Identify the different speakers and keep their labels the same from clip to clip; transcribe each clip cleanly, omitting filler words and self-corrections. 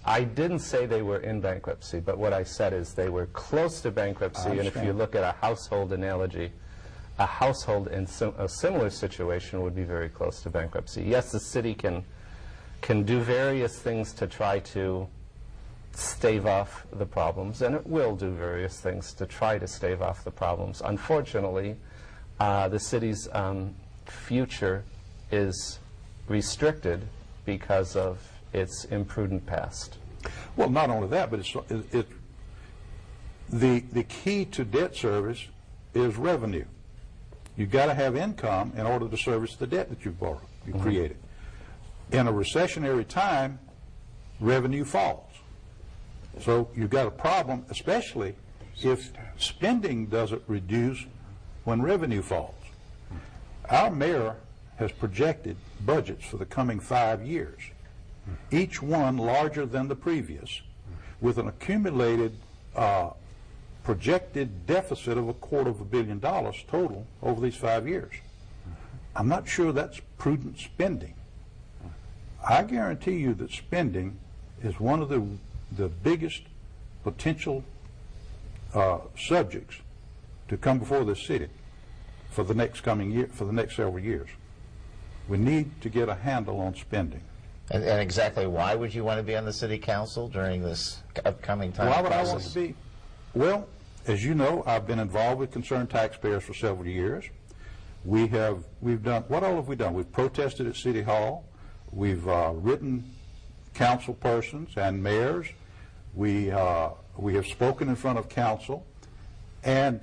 Speaker 1: I didn't say they were in bankruptcy, but what I said is they were close to bankruptcy, and if you look at a household analogy, a household in a similar situation would be very close to bankruptcy. Yes, the city can do various things to try to stave off the problems, and it will do various things to try to stave off the problems. Unfortunately, the city's future is restricted because of its imprudent past.
Speaker 2: Well, not only that, but the key to debt service is revenue. You've got to have income in order to service the debt that you've borrowed, you created. In a recessionary time, revenue falls. So you've got a problem, especially if spending doesn't reduce when revenue falls. Our mayor has projected budgets for the coming 5 years, each one larger than the previous, with an accumulated projected deficit of $250 million total over these 5 years. I'm not sure that's prudent spending. I guarantee you that spending is one of the biggest potential subjects to come before the city for the next several years. We need to get a handle on spending.
Speaker 3: And exactly why would you want to be on the city council during this upcoming time?
Speaker 2: Why would I want to be? Well, as you know, I've been involved with concerned taxpayers for several years. We've done, what all have we done? We've protested at City Hall. We've written council persons and mayors. We have spoken in front of council. And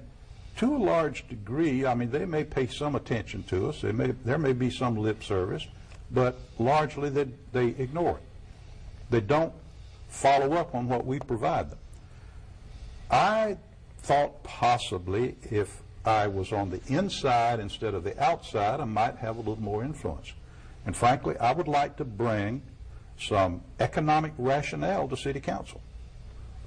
Speaker 2: to a large degree, I mean, they may pay some attention to us. There may be some lip service, but largely they ignore it. They don't follow up on what we provide them. I thought possibly if I was on the inside instead of the outside, I might have a little more influence. And frankly, I would like to bring some economic rationale to City Council.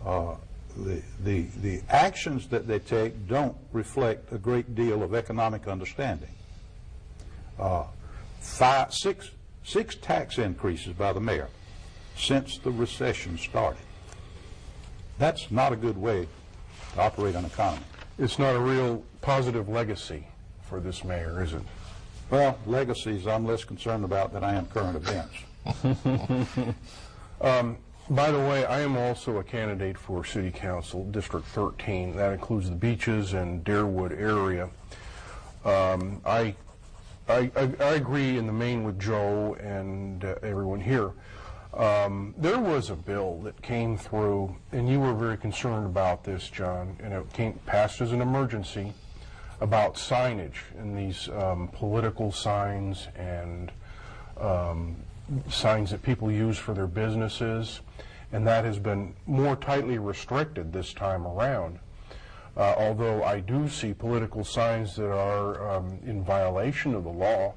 Speaker 2: The actions that they take don't reflect a great deal of economic understanding. Six tax increases by the mayor since the recession started. That's not a good way to operate an economy.
Speaker 4: It's not a real positive legacy for this mayor, is it?
Speaker 2: Well, legacies I'm less concerned about than I am current events.
Speaker 4: By the way, I am also a candidate for City Council, District 13. That includes the Beaches and Deerwood area. I agree in the main with Joe and everyone here. There was a bill that came through, and you were very concerned about this, John, and it passed as an emergency, about signage and these political signs and signs that people use for their businesses, and that has been more tightly restricted this time around. Although I do see political signs that are in violation of the law,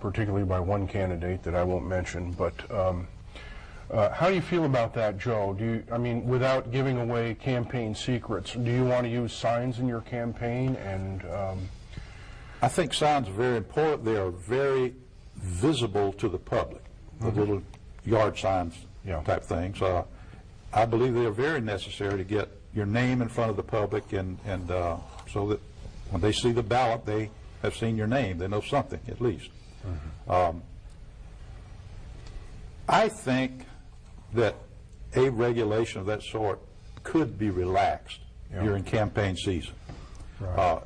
Speaker 4: particularly by one candidate that I won't mention. But how do you feel about that, Joe? I mean, without giving away campaign secrets, do you want to use signs in your campaign? And
Speaker 2: I think signs are very important. They are very visible to the public, the little yard signs type things. I believe they are very necessary to get your name in front of the public, and so that when they see the ballot, they have seen your name. They know something, at least. I think that a regulation of that sort could be relaxed during campaign season. Right.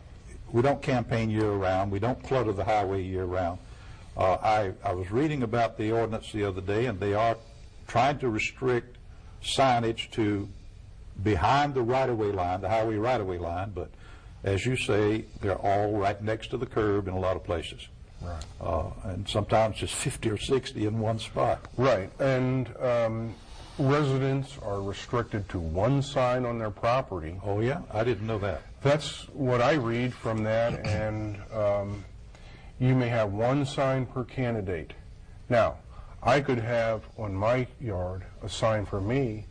Speaker 2: We don't campaign year-round. We don't clutter the highway year-round. I was reading about the ordinance the other day, and they are trying to restrict signage to behind the right-of-way line, the highway right-of-way line, but as you say, they're all right next to the curb in a lot of places. Right. And sometimes just 50 or 60 in one spot.
Speaker 4: Right, and residents are restricted to one sign on their property.
Speaker 2: Oh yeah? I didn't know that.
Speaker 4: That's what I read from that, and you may have one sign per candidate. Now, I could have on my yard a sign for me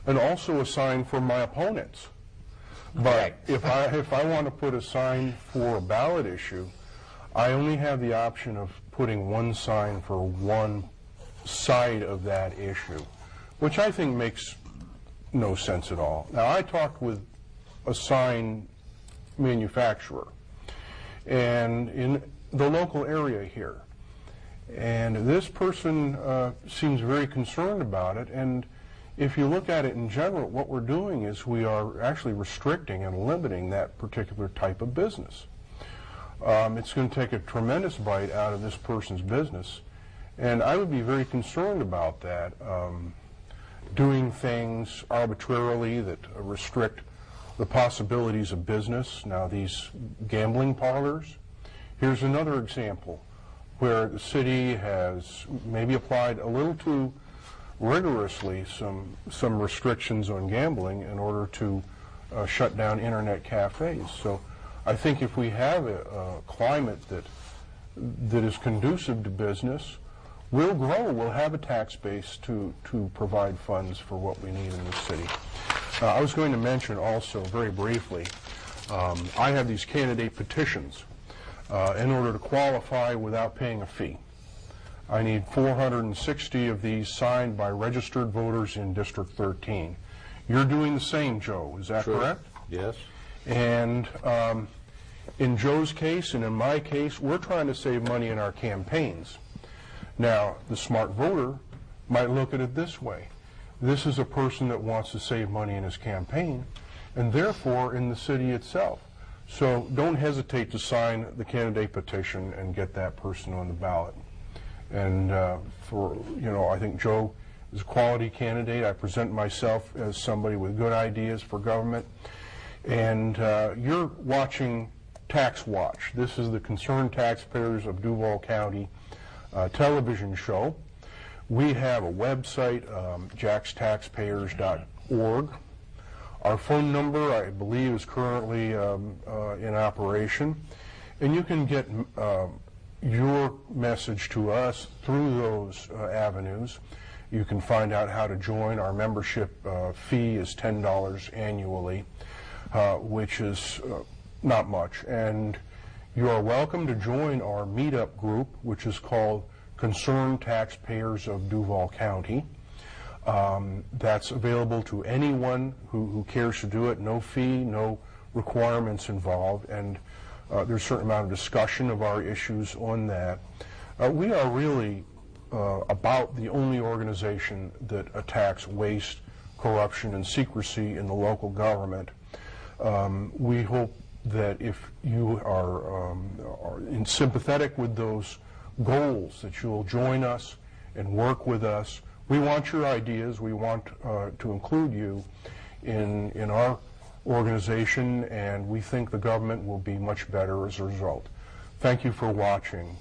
Speaker 4: and also a sign for my opponents. But if I want to put a sign for a ballot issue, I only have the option of putting one sign for one side of that issue. which I think makes no sense at all. Now, I talked with a sign manufacturer and in the local area here, and this person seems very concerned about it. And if you look at it in general, what we're doing is we are actually restricting and limiting that particular type of business. It's going to take a tremendous bite out of this person's business, and I would be very concerned about that, doing things arbitrarily that restrict the possibilities of business. Now, these gambling parlors, here's another example where the city has maybe applied a little too rigorously some restrictions on gambling in order to shut down internet cafes. So I think if we have a climate that is conducive to business, we'll grow. We'll have a tax base to provide funds for what we need in this city. I was going to mention also very briefly, I have these candidate petitions in order to qualify without paying a fee. I need 460 of these signed by registered voters in District 13. You're doing the same, Joe, is that correct?
Speaker 2: Yes.
Speaker 4: And in Joe's case and in my case, we're trying to save money in our campaigns. Now, the smart voter might look at it this way. This is a person that wants to save money in his campaign, and therefore in the city itself. So don't hesitate to sign the candidate petition and get that person on the ballot. And I think Joe is a quality candidate. I present myself as somebody with good ideas for government. And you're watching Tax Watch. This is the Concerned Taxpayers of Duval County television show. We have a website, jackstaxpayers.org. Our phone number, I believe, is currently in operation. And you can get your message to us through those avenues. You can find out how to join. Our membership fee is $10 annually, which is not much. And you are welcome to join our meetup group, which is called Concerned Taxpayers of Duval County. That's available to anyone who cares to do it. No fee, no requirements involved, and there's a certain amount of discussion of our issues on that. We are really about the only organization that attacks waste, corruption, and secrecy in the local government. We hope that if you are sympathetic with those goals, that you will join us and work with us. We want your ideas. We want to include you in our organization, and we think the government will be much better as a result. Thank you for watching.